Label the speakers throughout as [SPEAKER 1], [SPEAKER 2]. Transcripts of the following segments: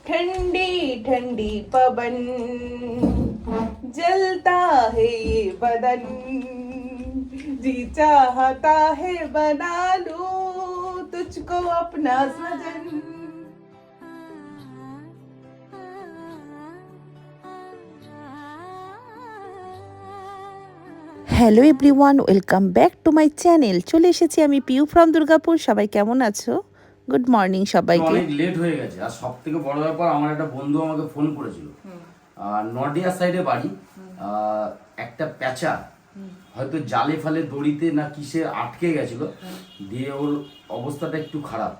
[SPEAKER 1] ठंडी ठंडी पवन जलता है ये बदन जी चाहता है बना लूं तुझको अपना सजन।
[SPEAKER 2] Hello everyone, welcome back to my channel. চলে এসেছি আমি পিউ ফ্রম দুর্গাপুর। সবাই কেমন আছো? গুড মর্নিং সবাইকে।
[SPEAKER 3] অনেক লেট হয়ে গেছে। আর সব থেকে বড় ব্যাপার, আমার একটা বন্ধু আমাকে ফোন করেছিল, নডিয়া সাইডে বাড়ি, একটা প্যাঁচা হয়তো জালে ফালে দড়িতে না কিসে আটকে গেছিল, দিয়ে ওর অবস্থাটা একটু খারাপ।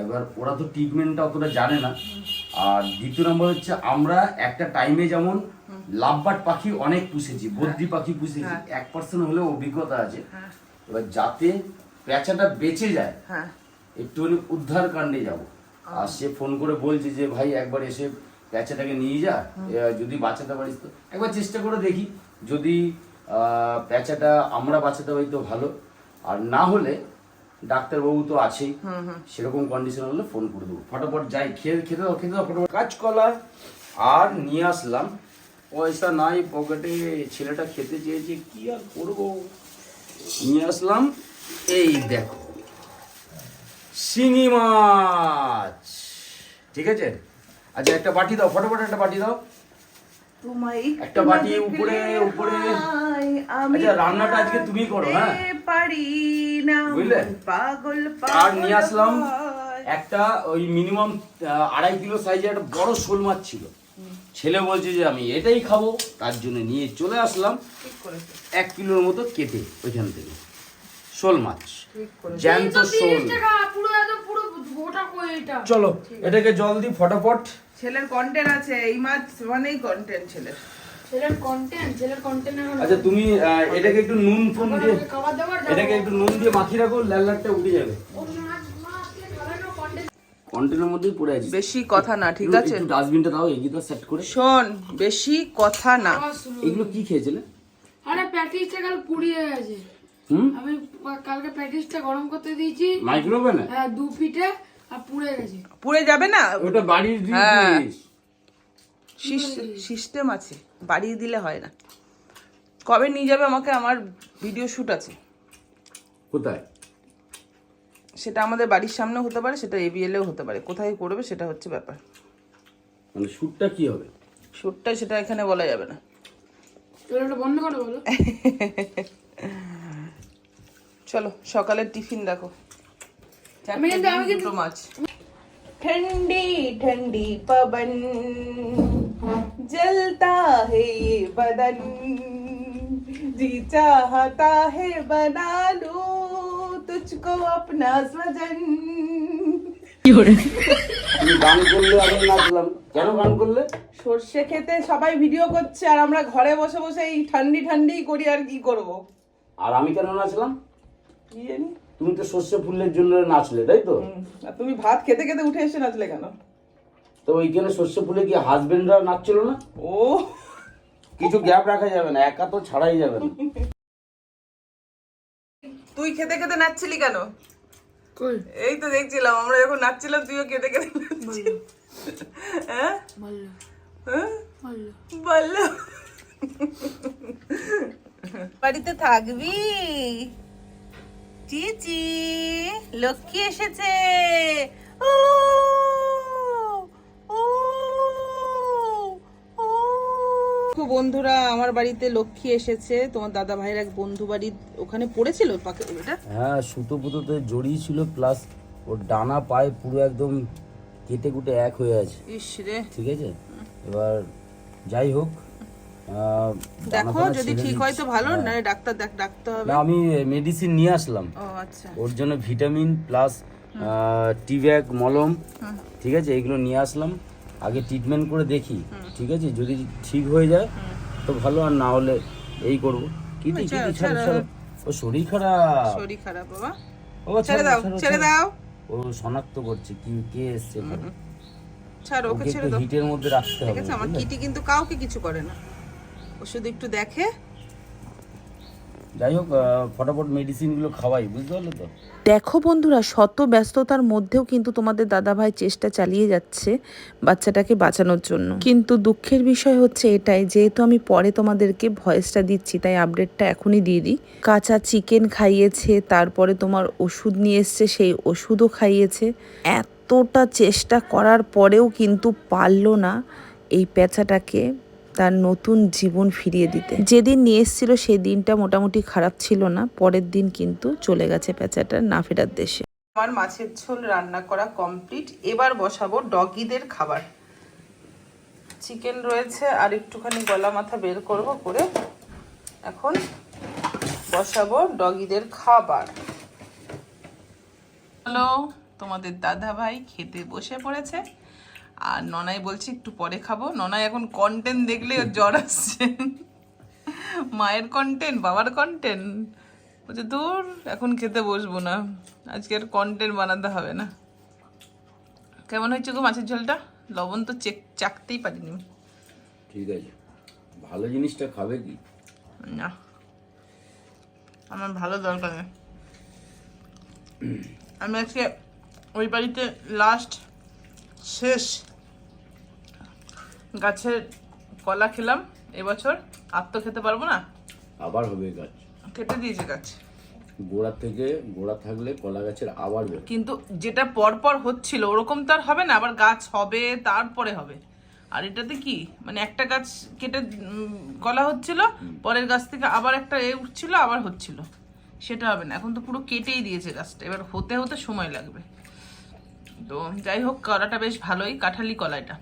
[SPEAKER 3] এবার ওরা তো ট্রিটমেন্টটা অতটা জানে না। আর দ্বিতীয় নম্বর হচ্ছে, আমরা একটা টাইমে যেমন লাভবার্ড পাখি অনেক পুষেছি, বদ্রি পাখি পুষেছি, 1% হলেও অভিজ্ঞতা আছে। এবার যাতে প্যাঁচাটা বেঁচে যায়, একটুখানি উদ্ধার কাণ্ডে যাব। আর সে ফোন করে বলছে যে ভাই একবার এসে প্যাঁচাটাকে নিয়ে যা, যদি বাঁচাতে পারিস তো একবার চেষ্টা করে দেখি। যদি প্যাঁচাটা আমরা বাঁচাতে পারি তো ভালো, আর না হলে ডাক্তারবাবু তো আছেই, সেরকম কন্ডিশন হলে ফোন করে দেবো। ফটাফট যাই, খেতে দাও ফটাফট। কাঁচকলা আর নিয়ে আসলাম, পয়সা নাই পকেটে, ছেলেটা খেতে চেয়েছে, কি আর করবো। নিয়ে আসলাম, এই দেখো শিঙি মাছ, ঠিক আছে। আচ্ছা একটা বাটি দাও, ফটাফট একটা বাটি দাও, একটা বাটি উপরে উপরে। আচ্ছা রান্নাটা আজকে তুমি করো, হ্যাঁ বুঝলে। আর নিয়ে আসলাম একটা ওই মিনিমাম 2.5 কিলো সাইজের একটা বড় শোল মাছ ছিল। ছেলে বলছে যে আমি এটাই খাবো, তার জন্য নিয়ে চলে আসলাম 1 কিলোর মতো কেটে ওইখান থেকে শোল মাছ, জ্যান্ত শোল। চলো এটাকে জল দিই ফটাফট।
[SPEAKER 1] ছেলের কন্টেন্ট আছে, এই মাছ মানেই কন্টেন্ট ছেলের।
[SPEAKER 3] আচ্ছা তুমি এটাকে একটু নুন ফুন দিয়ে, এটাকে একটু নুন দিয়ে মাখিয়ে রাখো, লালটা উঠে যাবে। কন্টেনের মধ্যেই পড়ে আছে।
[SPEAKER 1] বেশি কথা না, ঠিক আছে?
[SPEAKER 3] একটু ডাস্টবিনটা দাও, এগিয়ে সেট করে।
[SPEAKER 1] শোন, বেশি কথা না।
[SPEAKER 3] এগুলো কি খেয়েছিলে?
[SPEAKER 4] আরে প্যাটিসটা কাল পুড়িয়ে গেছে। আমি কালকে প্যাটিসটা গরম করতে দিয়েছি
[SPEAKER 3] মাইক্রোওভেনে।
[SPEAKER 4] হ্যাঁ 2 ফিটে, আর পুড়ে গেছে।
[SPEAKER 1] পুড়ে যাবে না,
[SPEAKER 3] ওটা বাড়ির দিস।
[SPEAKER 1] সিস্টেম আছে, বাড়িয়ে দিলে হয় না। কবে নিয়ে যাবে আমাকে? আমার ভিডিও শুট আছে।
[SPEAKER 3] কোথায়?
[SPEAKER 1] সেটা আমাদের বাড়ির সামনেও হতে পারে, সেটা এবিএলও হতে পারে। কোথায় করবে সেটা হচ্ছে ব্যাপার।
[SPEAKER 3] মানে শুটটা কি হবে?
[SPEAKER 1] শুটটা সেটা এখানে বলা যাবে না।
[SPEAKER 4] চলো বন্ধ করো বলো।
[SPEAKER 1] চলো সকালের টিফিন দেখো,
[SPEAKER 4] আমি কিন্তু
[SPEAKER 1] দুটো মাছ। ठंडी ठंडी पवन जलता है ये बदन जी चाहता है बना लूं तुझको अपना सजन।
[SPEAKER 3] তুমি গান করলে, আমি নাচলাম। কেন গান করলে?
[SPEAKER 1] সর্ষে খেতে সবাই ভিডিও করছে, আর আমরা ঘরে বসে বসে এই ঠান্ডি ঠান্ডি করি, আর কি করব।
[SPEAKER 3] আর আমি কেন নাচলাম?
[SPEAKER 1] কি জানি।
[SPEAKER 3] তুমি তো সর্ষে ফুলের জন্য নাচলে, তাই তো?
[SPEAKER 1] আর তুমি ভাত খেতে খেতে উঠে এসে নাচলে কেন?
[SPEAKER 3] তো ওইখানে সর্ষে ফুলে কি হাজবেন্ডরা নাচছিল না?
[SPEAKER 1] ও
[SPEAKER 3] কিছু গ্যাপ রাখা যাবে না, একা তো ছাড়াই যাবে না।
[SPEAKER 1] তুই খেতে খেতে নাচছিলি কেন?
[SPEAKER 4] কই
[SPEAKER 1] এই তো দেখছিলাম, আমরা যখন নাচছিলাম তুইও খেতে খেতে নাচছিলি। হ্যাঁ
[SPEAKER 4] বললো
[SPEAKER 1] হ্যাঁ
[SPEAKER 4] বললো
[SPEAKER 1] বললো। বাড়িতে থাকবি? চিচি লক্ষ্মী এসেছে। ও ও ও বন্ধুরা, আমার বাড়িতে লক্ষ্মী এসেছে। তোমার দাদা ভাইয়ের এক বন্ধু বাড়ি ওখানে পড়েছিল এটা।
[SPEAKER 3] হ্যাঁ সুতো পুতোতে জড়িয়ে ছিল, প্লাস ওর ডানা পায়ে পুরো একদম কেটে কুটে এক হয়ে আছে।
[SPEAKER 1] ইস রে,
[SPEAKER 3] ঠিক আছে, এবার যাই হোক,
[SPEAKER 1] দেখো যদি ঠিক হয় তো ভালো, না ডাক্তার ডাকতে হবে।
[SPEAKER 3] না আমি মেডিসিন নিয়ে আসলাম।
[SPEAKER 1] ও আচ্ছা,
[SPEAKER 3] ওর জন্য ভিটামিন প্লাস টিব্যাগ মলম, ঠিক আছে, এগুলো নিয়ে আসলাম। আগে ট্রিটমেন্ট করে দেখি, ঠিক আছে, যদি ঠিক হয়ে যায় তো ভালো, আর না হলে এই করব। কি ও শরীর খারাপ,
[SPEAKER 1] শরীর খারাপ বাবা।
[SPEAKER 3] ও
[SPEAKER 1] ছেড়ে দাও, ছেড়ে দাও।
[SPEAKER 3] ও শনাক্ত করছে কি কে এসছে।
[SPEAKER 1] ছাড়ো, ওকে ছেড়ে দাও।
[SPEAKER 3] হিটের মধ্যে রাখতে হবে,
[SPEAKER 1] ঠিক আছে? আমার কিটি কিন্তু কাউকে কিছু করে না, ও শুধু একটু দেখে।
[SPEAKER 3] যাই হোক ফটাফট মেডিসিনগুলো খাওয়াই, বুঝতে পারলে তো।
[SPEAKER 2] দেখো বন্ধুরা, শত ব্যস্ততার মধ্যেও কিন্তু তোমাদের দাদাভাই চেষ্টা চালিয়ে যাচ্ছে বাচ্চাটাকে বাঁচানোর জন্য। কিন্তু দুঃখের বিষয় হচ্ছে এটাই, যেহেতু আমি পরে তোমাদেরকে ভয়েসটা দিচ্ছি তাই আপডেটটা এখনই দিয়ে দিই। কাঁচা চিকেন খাইয়েছে, তারপরে তোমার ওষুধ নিয়ে এসছে, সেই ওষুধও খাইয়েছে। এতটা চেষ্টা করার পরেও কিন্তু পারলো না এই পেঁচাটাকে তার নতুন জীবন ফিরিয়ে দিতে। যেদিন নিয়ে এসেছিল সেই দিনটা মোটামুটি খারাপ ছিল না, পরের দিন কিন্তু চলে গেছে পেঁচাটা না ফেরার দেশে।
[SPEAKER 1] আমার মাছের ঝোল রান্না করা কমপ্লিট। এবার বসাবো ডগিদের খাবার। চিকেন রয়েছে আর একটুখানি গলা মাথা বের করব করে এখন বসাবো ডগিদের খাবার। হ্যালো, তোমাদের দাদা ভাই খেতে বসে পড়েছে আর ননাই বলছে একটু পরে খাবো। ননাই এখন কন্টেন্ট দেখলে ওর জ্বর আসছে। মায়ের কন্টেন্ট, বাবার কন্টেন্ট, বলছে দূর এখন খেতে বসবো না, আজকে আর কন্টেন্ট বানাতে হবে না। কেমন হয়েছে গো মাছের ঝোলটা? লবণ তো চাকতেই পারিনি।
[SPEAKER 3] ঠিক আছে, ভালো জিনিসটা খাবে কি?
[SPEAKER 1] না, আমার ভালো দরকার নেই। আমি আজকে ওই বাড়িতে লাস্ট শেষ গাছের কলা খেলাম এবছর, আর তো খেতে পারবো না।
[SPEAKER 3] আবার হবে গাছ,
[SPEAKER 1] কেটে দিয়েছে গাছ।
[SPEAKER 3] গোড়া থেকে, গোড়া থাকলে কলা গাছের আবার বের।
[SPEAKER 1] কিন্তু যেটা পরপর হচ্ছিল ওরকম তো আর হবে না, আবার গাছ হবে তারপরে হবে। আর এটাতে কি মানে একটা গাছ কেটে কলা হচ্ছিল, পরের গাছ থেকে আবার একটা উঠছিল আবার হচ্ছিল, সেটা হবে না। এখন তো পুরো কেটেই দিয়েছে গাছটা, এবার হতে হতে সময় লাগবে। তো যাই হোক, কলাটা বেশ ভালোই, কাঁঠালি কলা এটা।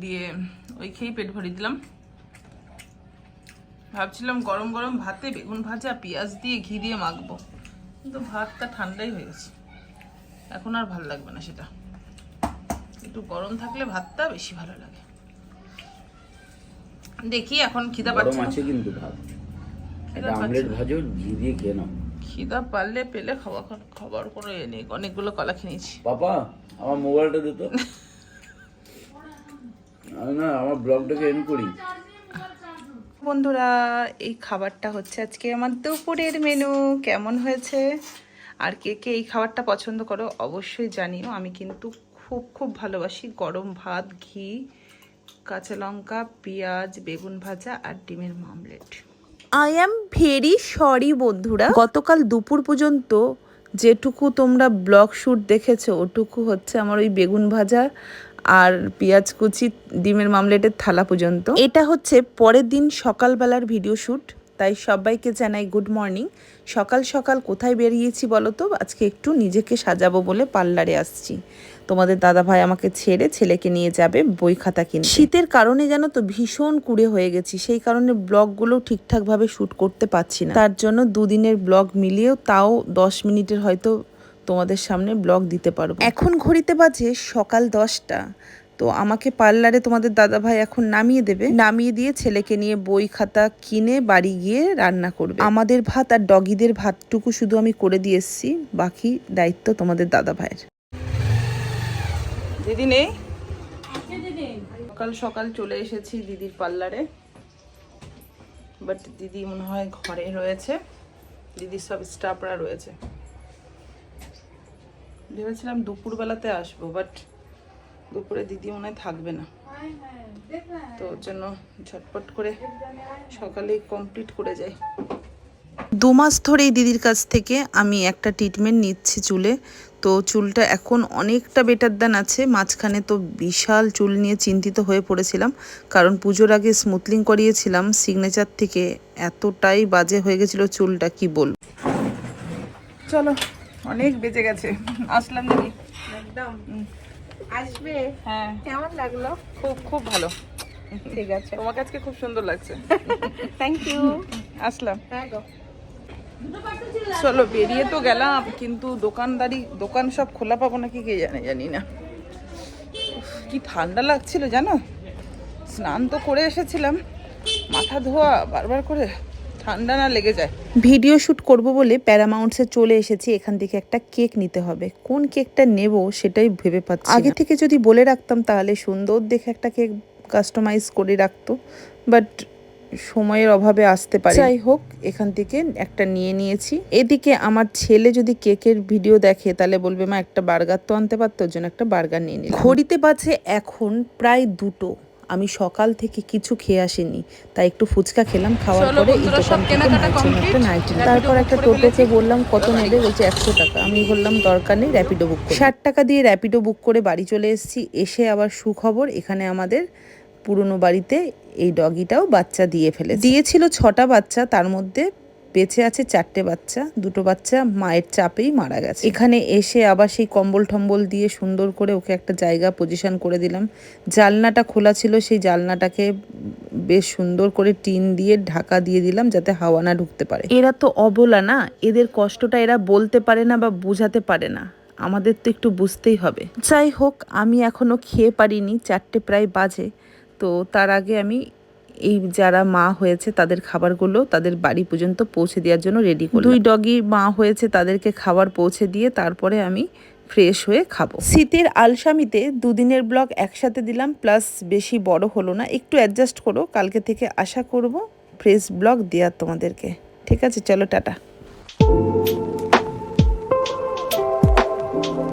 [SPEAKER 1] দিয়ে ওই খেয়েই পেট ভরিয়ে দিলাম। ভাবছিলাম গরম গরম ভাতে বেগুন ভাজা পেঁয়াজ দিয়ে ঘি দিয়ে মাখবো, কিন্তু ভাতটা ঠান্ডাই হয়ে গেছে, এখন আর ভালো লাগবে না সেটা। একটু গরম থাকলে ভাতটা বেশি ভালো লাগে। দেখি এখন খিদা পাচ্ছে
[SPEAKER 3] আছে কিন্তু ভাত, একটা আমলেট ভাজো, ঘি দিয়ে খেয়ে নাও।
[SPEAKER 1] খিদা পারলে পেলে খাবার কোনো এ নেই, অনেকগুলো কলা খেয়ে নিয়েছি।
[SPEAKER 3] পাপা আমার মোবাইলটা দে তো। না আমার ব্লগটাকে এন্ড করি।
[SPEAKER 1] বন্ধুরা, এই খাবারটা হচ্ছে আজকে আমার দুপুরের মেনু। কেমন হয়েছে আর কে কে এই খাবারটা পছন্দ করো অবশ্যই জানিও। আমি কিন্তু খুব খুব ভালোবাসি গরম ভাত, ঘি, কাঁচা লঙ্কা, পেঁয়াজ, বেগুন ভাজা আর ডিমের মামলেট।
[SPEAKER 2] আই অ্যাম ভেরি সরি বন্ধুরা, গতকাল দুপুর পর্যন্ত যেটুকু তোমরা ব্লগ শ্যুট দেখেছো ওটুকু হচ্ছে আমার ওই বেগুন ভাজা আর পেঁয়াজ কুচি, ডিমের মামলেটের থালা পর্যন্ত। এটা হচ্ছে পরের দিন সকালবেলার ভিডিও শ্যুট, তাই সবাইকে জানাই গুড মর্নিং। সকাল সকাল কোথায় বেরিয়েছি বলো তো? আজকে একটু নিজেকে সাজাবো বলে পার্লারে আসছি। তোমাদের দাদাভাই আমাকে ছেড়ে ছেলেকে নিয়ে যাবে বই খাতা কিনতে। শীতের কারণে জানো তো ভীষণ কুড়ে হয়ে গেছি, সেই কারণে ব্লগগুলো ঠিকঠাকভাবে শ্যুট করতে পারছি না। তার জন্য দুদিনের ব্লগ মিলিয়েও তাও 10 মিনিটের হয়তো তোমাদের সামনে ব্লগ দিতে পারবো। এখন ঘড়িতে বাজে সকাল 10টা। তো আমাকে পার্লারে তোমাদের দাদাভাই এখন নামিয়ে দেবে, নামিয়ে দিয়ে ছেলেকে নিয়ে বই খাতা কিনে বাড়ি গিয়ে রান্না করবে। আমাদের ভাত আর ডগিদের ভাতটুকু শুধু আমি করে দিয়ে এসেছি, বাকি দায়িত্ব তোমাদের দাদাভাইয়ের।
[SPEAKER 1] দিদি নেই, সকাল সকাল চলে এসেছি দিদির পার্লারে, বাট দিদি মনে হয় ঘরে রয়েছে, দিদির সব স্টাফরা রয়েছে। ভেবেছিলাম দুপুরবেলাতে আসবো, বাট দুপুরে দিদি মনে হয় থাকবে না, তো ওর জন্য ঝটপট করে সকালেই কমপ্লিট করে যাই।
[SPEAKER 2] 2 মাস ধরেই দিদির কাছ থেকে আমি একটা ট্রিটমেন্ট নিচ্ছি চুলে। তো চুলটা এখন অনেকটা বেটার দেন আছে। মাঝখানে তো বিশাল চুল নিয়ে চিন্তিত হয়ে পড়েছিলাম, কারণ পুজোর আগে স্মুথলিং করিয়েছিলাম সিগনেচার থেকে, এতটাই বাজে হয়ে গেছিলো চুলটা কি বলবো।
[SPEAKER 1] চলো, অনেক বেঁচে গেছে, আসলাম নাকি?
[SPEAKER 5] একদম আসবে।
[SPEAKER 1] হ্যাঁ,
[SPEAKER 5] কেমন লাগলো?
[SPEAKER 1] খুব খুব ভালো।
[SPEAKER 5] ঠিক আছে,
[SPEAKER 1] তোমাকে আজকে খুব সুন্দর লাগছে।
[SPEAKER 5] Thank you.
[SPEAKER 1] আসলাম।
[SPEAKER 5] হ্যাঁ গো,
[SPEAKER 1] চলো, বেরিয়ে তো গেলাম, কিন্তু দোকান সব খোলা পাবো নাকি কে জানে, জানি না। উফ, কি ঠান্ডা লাগছিল জানো, স্নান তো করে এসেছিলাম, মাথা ধোয়া বারবার করে, ঠান্ডা না লেগে যায়।
[SPEAKER 2] ভিডিও শ্যুট করব বলে প্যারামাউন্টসে চলে এসেছি, এখান থেকে একটা কেক নিতে হবে। কোন কেকটা নেব সেটাই ভেবে পাচ্ছি না। আগে থেকে যদি বলে রাখতাম তাহলে সুন্দর দেখে একটা কেক কাস্টমাইজ করে রাখতো, বাট সময়ের অভাবে আসতে পারি। যাই হোক, এখান থেকে একটা নিয়ে নিয়েছি। এদিকে আমার ছেলে যদি কেকের ভিডিও দেখে তাহলে বলবে মা একটা বার্গার তো আনতে পারতো, ওর জন্য একটা বার্গার নিয়ে নিলাম। ঘড়িতে বাজে এখন প্রায় 2টো। আমি সকাল থেকে কিছু খেয়ে আসিনি, তাই একটু ফুচকা খেলাম। খাওয়ার
[SPEAKER 1] চলো
[SPEAKER 2] পরে এই
[SPEAKER 1] বন্ধুরা,
[SPEAKER 2] দোকান
[SPEAKER 1] সব
[SPEAKER 2] থেকে
[SPEAKER 1] কেনাকাটা
[SPEAKER 2] মায়ের জন্য
[SPEAKER 1] complete।
[SPEAKER 2] একটা নাইটি নিলাম।
[SPEAKER 1] র্যাপিডো
[SPEAKER 2] তারপর
[SPEAKER 1] বুক
[SPEAKER 2] একটা
[SPEAKER 1] করে
[SPEAKER 2] টোটোকে
[SPEAKER 1] ফেলেছি।
[SPEAKER 2] বললাম কত নেবে, বলছে 100 টাকা। আমি বললাম দরকার নেই, র্যাপিডো বুক করি। 60 টাকা দিয়ে র্যাপিডো বুক করে বাড়ি চলে এসেছি। এসে আবার সুখবর, এখানে আমাদের পুরনো বাড়িতে এই ডগিটাও বাচ্চা দিয়ে ফেলেছে। দিয়েছিল 6টা বাচ্চা, তার মধ্যে বেঁচে আছে 4টে বাচ্চা। 2টো বাচ্চা মায়ের চাপেই মারা গেছে। এখানে এসে আবার সেই কম্বল টম্বল দিয়ে সুন্দর করে ওকে একটা জায়গা পজিশন করে দিলাম। জানলাটা খোলা ছিল, সেই জানলাটাকে বেশ সুন্দর করে টিন দিয়ে ঢাকা দিয়ে দিলাম যাতে হাওয়া না ঢুকতে পারে। এরা তো অবলা না, এদের কষ্টটা এরা বলতে পারে না বা বোঝাতে পারে না, আমাদের তো একটু বুঝতেই হবে। যাই হোক, আমি এখনো খেয়ে পারিনি, 4টে প্রায় বাজে। তো তার আগে আমি এই যারা মা হয়েছে তাদের খাবারগুলো তাদের বাড়ি পর্যন্ত পৌঁছে দেওয়ার জন্য রেডি করলাম। 2 ডগি মা হয়েছে, তাদেরকে খাবার পৌঁছে দিয়ে তারপরে আমি ফ্রেশ হয়ে খাবো। শীতের আলসামিতে 2 দিনের ব্লগ একসাথে দিলাম, প্লাস বেশি বড় হলো না, একটু অ্যাডজাস্ট করো। কালকে থেকে আশা করব ফ্রেশ ব্লগ দেওয়ার তোমাদেরকে। ঠিক আছে, চলো টাটা।